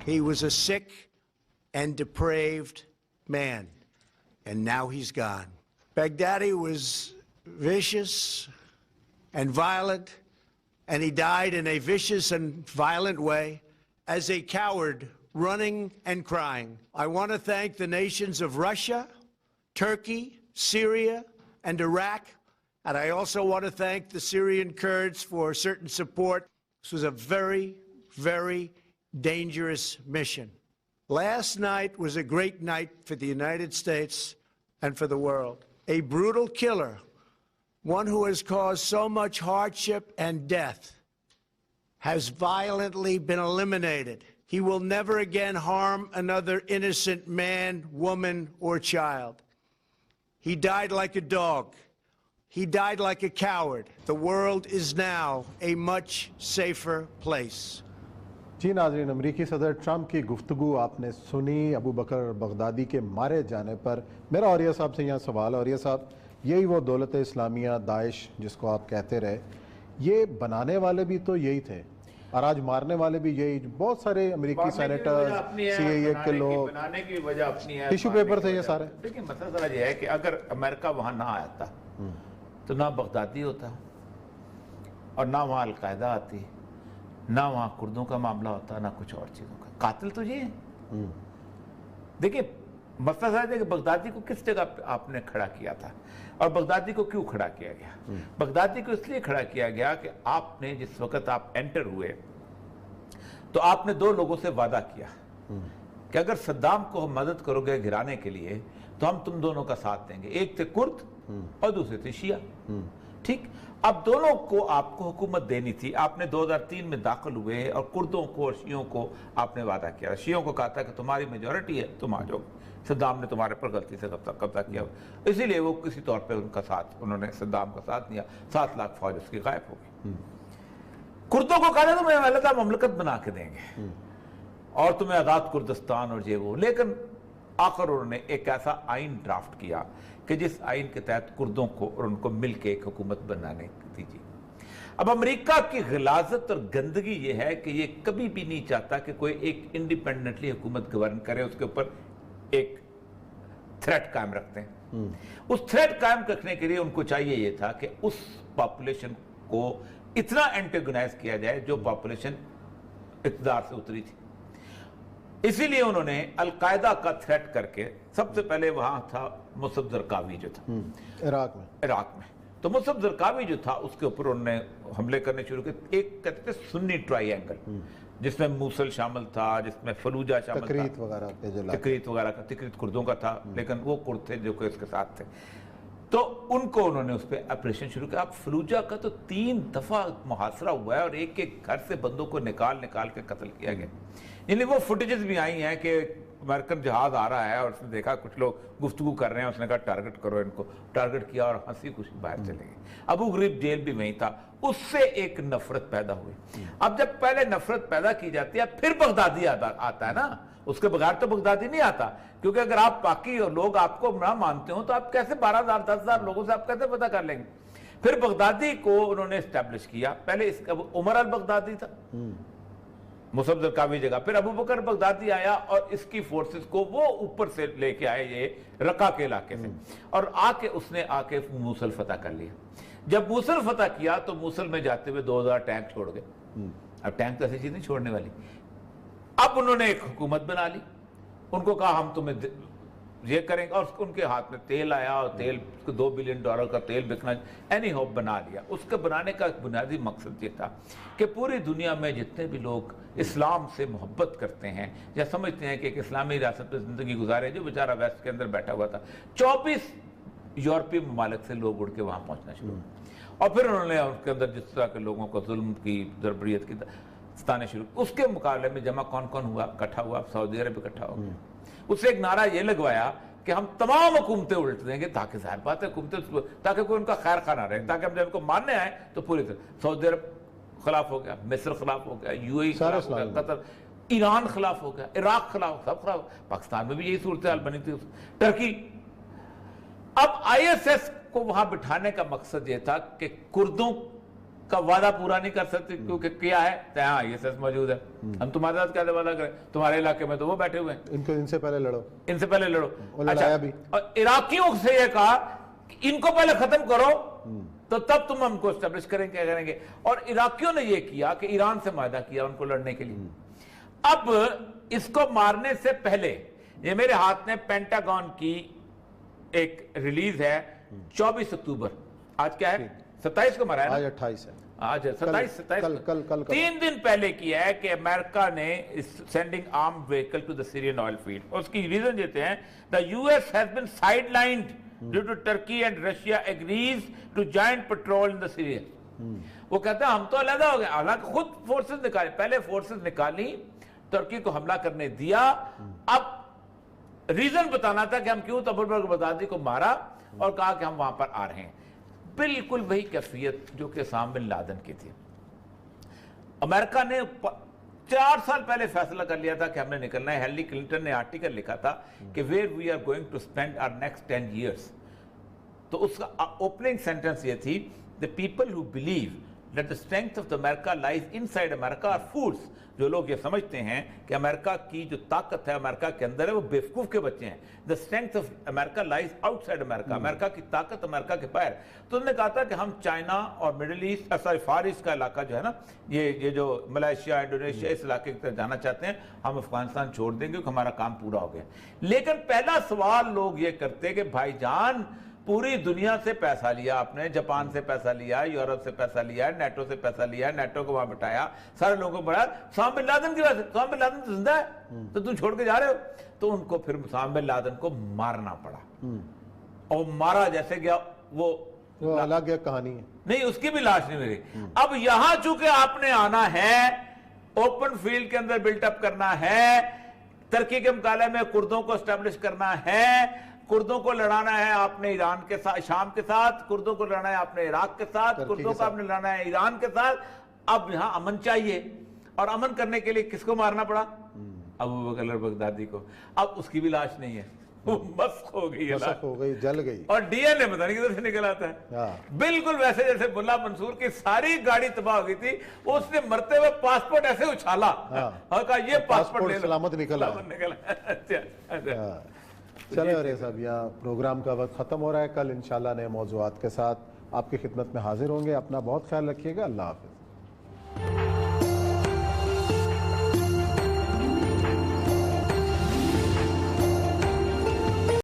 He was a sick and depraved man, and now he's gone. Baghdadi was vicious and violent, and he died in a vicious and violent way as a coward, running and crying. I want to thank the nations of Russia, Turkey, Syria, and Iraq, and I also want to thank the Syrian Kurds for certain support. This was a very, very dangerous mission. Last night was a great night for the United States and for the world. A brutal killer, one who has caused so much hardship and death, has violently been eliminated. He will never again harm another innocent man, woman, or child. He died like a dog. He died like a coward. The world is now a much safer place. जी नाज़रीन, अमरीकी सदर Trump की गुफ्तगू आपने सुनी अबू बकर Baghdadi के मारे जाने पर। मेरा औरिया साहब से यहाँ सवाल है, औरिया साहब, यही वो दौलत इस्लामिया दाइश जिसको आप कहते रहे, ये बनाने वाले भी तो यही थे और आज मारने वाले भी यही। बहुत सारे अमेरिकी सेनेटर्स, सीआईए के लोग, बनाने की वजह अपनी है, टिश्यू पेपर थे ये सारे। देखिए मसला जरा ये है कि अगर अमेरिका वहाँ ना आता तो ना बगदादी होता और ना वहाँ अलकायदा आती, ना वहाँ कुर्दों का मामला होता, ना कुछ और चीज़ों का। कातिल तो ये है। देखिए मसला जरा है कि बगदादी को किस जगह आपने खड़ा किया था और बगदादी को क्यों खड़ा किया गया। बगदादी को इसलिए खड़ा किया गया कि आपने जिस वक्त आप एंटर हुए तो आपने दो लोगों से वादा किया कि अगर सद्दाम को मदद करोगे गिराने के लिए तो हम तुम दोनों का साथ देंगे। एक थे कुर्द और दूसरे थे शिया। ठीक, अब दोनों को आपको हुकूमत देनी थी। आपने 2003 में दाखिल हुए और कुर्दों को और शियों को आपने वादा किया। शियों को कहा था कि तुम्हारी मेजॉरिटी है, तुम आ जाओ। सद्दाम ने तुम्हारे पर गलती से कब्जा किया, इसीलिए वो किसी तौर पे उनका साथ, उन्होंने सद्दाम का साथ दिया। 7 लाख फौज उसकी गायब हो गई। कुर्दों को कहा था तुम्हें अलग ममलकत बना के देंगे और तुम्हें आज़ाद कुर्दिस्तान और ये वो, लेकिन आखिर उन्होंने एक ऐसा आइन ड्राफ्ट किया कि जिस आइन के तहत कुर्दों को और उनको मिलकर एक हुकूमत बनाने दीजिए। अब अमेरिका की गिलाजत और गंदगी ये है कि ये कभी भी नहीं चाहता कि कोई एक इंडिपेंडेंटली हुकूमत गवर्न करे, उसके ऊपर एक थ्रेट कायम रखते हैं। उस थ्रेट कायम रखने के लिए उनको चाहिए ये था कि उस पॉपुलेशन को इतना एंटेगोनाइज किया जाए जो पॉपुलेशन इक़्तिदार से उतरी थी। इसीलिए उन्होंने अलकायदा का थ्रेट करके, सबसे पहले वहां था मुसअब ज़रक़ावी जो था इराक में, तो मुसअब ज़रक़ावी जो था उसके ऊपर उन्होंने हमले करने शुरू किए। एक कहते थे सुन्नी ट्रायंगल, जिसमें मूसल शामिल था, जिसमें फलूजा शामिल था, तकरीत वगैरह का, तकरीत कुर्दों का था, लेकिन वो कुर्द थे जो कि इसके साथ थे। तो उनको उन्होंने उस पर ऑपरेशन शुरू किया। अब फलूजा का तो 3 दफा मुहासरा हुआ है और एक एक घर से बंदों को निकाल के कत्ल किया गया। यानी वो फुटेजेस भी आई हैं कि अमेरिकन जहाज आ रहा है और उसने देखा कुछ लोग गुफ्तगू कर रहे हैं, उसने कहा टारगेट करो इनको, टारगेट किया और हंसी खुशी बाहर चले गए। अबू गरीब जेल भी वहीं था, उससे एक नफरत पैदा हुई। अब जब पहले नफरत पैदा की जाती है फिर बगदादी आता है ना, उसके बगैर तो बगदादी नहीं आता। क्योंकि अगर आप बाकी लोग आपको ना मानते हो तो आप कैसे 12,000 10,000 लोगों से आप कैसे पता कर लेंगे। फिर बगदादी को उन्होंने एस्टैब्लिश किया। पहले उमर अल बगदादी था मुसअब ज़रक़ावी जगह, फिर अबू बकर बगदादी आया और इसकी फोर्सेस को वो ऊपर से लेके आए ये रक्का के इलाके से, और उसने आके मूसल फतह कर लिया। जब मूसल फतह किया तो मूसल में जाते हुए 2000 टैंक छोड़ गए। अब टैंक तो ऐसी चीज नहीं छोड़ने वाली। अब उन्होंने एक हुकूमत बना ली, उनको कहा हम तुम्हें ये करेंगे, और उनके हाथ में तेल आया और तेल $2 बिलियन का तेल बिकना, एनी होप बना लिया। उसके बनाने का बुनियादी मकसद ये था कि पूरी दुनिया में जितने भी लोग इस्लाम से मोहब्बत करते हैं या समझते हैं कि एक इस्लामी रियासत में ज़िंदगी गुजारे, जो बेचारा वेस्ट के अंदर बैठा हुआ था, 24 यूरोपीय ममालिक से लोग उड़ के वहाँ पहुँचना शुरू, और फिर उन्होंने उसके अंदर जिस तरह के लोगों को जुल्म की, जबरियत की सताने शुरू। उसके मुकाबले में जमा कौन कौन हुआ, इकट्ठा हुआ, सऊदी अरब इकट्ठा हो गया। उससे एक नारा ये लगवाया कि हम तमाम हुकूमतें उल्ट देंगे, ताकि जाहिर बात है हुकूमतें, ताकि कोई उनका खैर खा ना रहे, ताकि हम जब उनको मानने आए तो पूरी तरह सऊदी अरब खिलाफ हो गया, मिस्र खिलाफ हो गया, यूएई खिलाफ हो गया, कतर, ईरान खिलाफ हो गया, इराक खिलाफ, सब खिलाफ। पाकिस्तान में भी यही सूरत हाल बनी थी, टर्की। अब आईएसएस को वहां बिठाने का मकसद यह था कि कुर्दों का वादा पूरा नहीं कर सकते क्योंकि किया है तो हाँ ISS मौजूद है, हम तुम्हारे साथ क्या वादा करें, तुम्हारे इलाके में तो वो बैठे हुए हैं, इनसे पहले लड़ो, इनसे पहले लड़ो। और लड़ाया भी। और इराकियों से ये कहा कि इनको पहले खत्म करो तो तब तुम हमको एस्टेब्लिश करेंगे। और इराकियों ने ये किया कि ईरान से वादा किया उनको लड़ने के लिए। अब इसको मारने से पहले ये मेरे हाथ में पेंटागन की एक रिलीज है 24 अक्टूबर, आज क्या है 27 को मारा है ना? आज 28 है, आज 27 कल 3 दिन पहले किया है कि अमेरिका ने sending arm vehicle to the Syrian oil field. उसकी रीजन देते हैं the US has been sidelined due to Turkey and Russia agrees to joint patrol in the Syria. वो कहता है हम तो अलग हो गए, हालांकि खुद फोर्सेस निकाले, पहले फोर्सेस निकाली, तुर्की को हमला करने दिया, अब रीजन बताना था कि हम क्यों अबू बकर बगदादी को मारा और कहा कि हम वहां पर आ रहे हैं। बिल्कुल वही कैफियत जो कि ओसामा बिन लादेन की थी। अमेरिका ने 4 साल पहले फैसला कर लिया था कि हमने निकलना है। हिलरी क्लिंटन ने आर्टिकल लिखा था कि where we are going to spend our next 10 years। तो उसका ओपनिंग सेंटेंस ये थी, the people who believe that the strength of the America lies inside America are fools. जो लोग ये समझते हैं कि अमेरिका की जो ताकत है अमेरिका के अंदर है, वो बेवकूफ के बच्चे हैं। The strength of America lies outside America, America की ताकत अमेरिका के बाहर। तो उन्होंने कहा था कि हम चाइना और मिडिल ईस्ट, सॉरी फार ईस्ट का इलाका जो है ना, ये जो मलेशिया इंडोनेशिया इस इलाके की तरफ जाना चाहते हैं, हम अफगानिस्तान छोड़ देंगे क्योंकि हमारा काम पूरा हो गया। लेकिन पहला सवाल लोग ये करते कि भाईजान पूरी दुनिया से पैसा लिया आपने, जापान से पैसा लिया, यूरोप से पैसा लिया, नेटो से पैसा लिया, नेटो को वहां बिठाया, सारे लोगों को बढ़ाया, ओसामा बिन लादेन की वजह से। ओसामा बिन लादेन तो जिंदा है तो तुम छोड़ के जा रहे हो। तो उनको फिर ओसामा बिन लादेन को मारना पड़ा, और मारा जैसे गया वो अलग एक कहानी है, नहीं उसकी भी लाश नहीं मिली। अब यहां चूंकि आपने आना है, ओपन फील्ड के अंदर बिल्टअप करना है, तुर्की के मुकाबले में कुर्दों को एस्टेब्लिश करना है, कुर्दों को लड़ाना है आपने ईरान के साथ, शाम के साथ, कुर्दों को लड़ना है आपने इराक के साथ, कुर्दों को आपने लड़ना है ईरान के साथ। अब यहां अमन चाहिए, और अमन करने के लिए किसको मारना पड़ा? अबू बकर बगदादी को। अब उसकी भी लाश नहीं है, वो मस्क हो गई है, हो गई, जल गई, और DNA पता नहीं किधर से निकल आता है। बिल्कुल वैसे जैसे मुल्ला मंसूर की सारी गाड़ी तबाह हो गई थी, उसने मरते हुए पासपोर्ट ऐसे उछाला और कहा ये पासपोर्ट ले लो, सलामत निकला। अच्छा। चले और ये सब, यहाँ प्रोग्राम का वक्त खत्म हो रहा है। कल इंशाल्लाह नए मौज़ूआत के साथ आपकी खिदमत में हाजिर होंगे। अपना बहुत ख्याल रखिएगा। अल्लाह हाफ़िज़।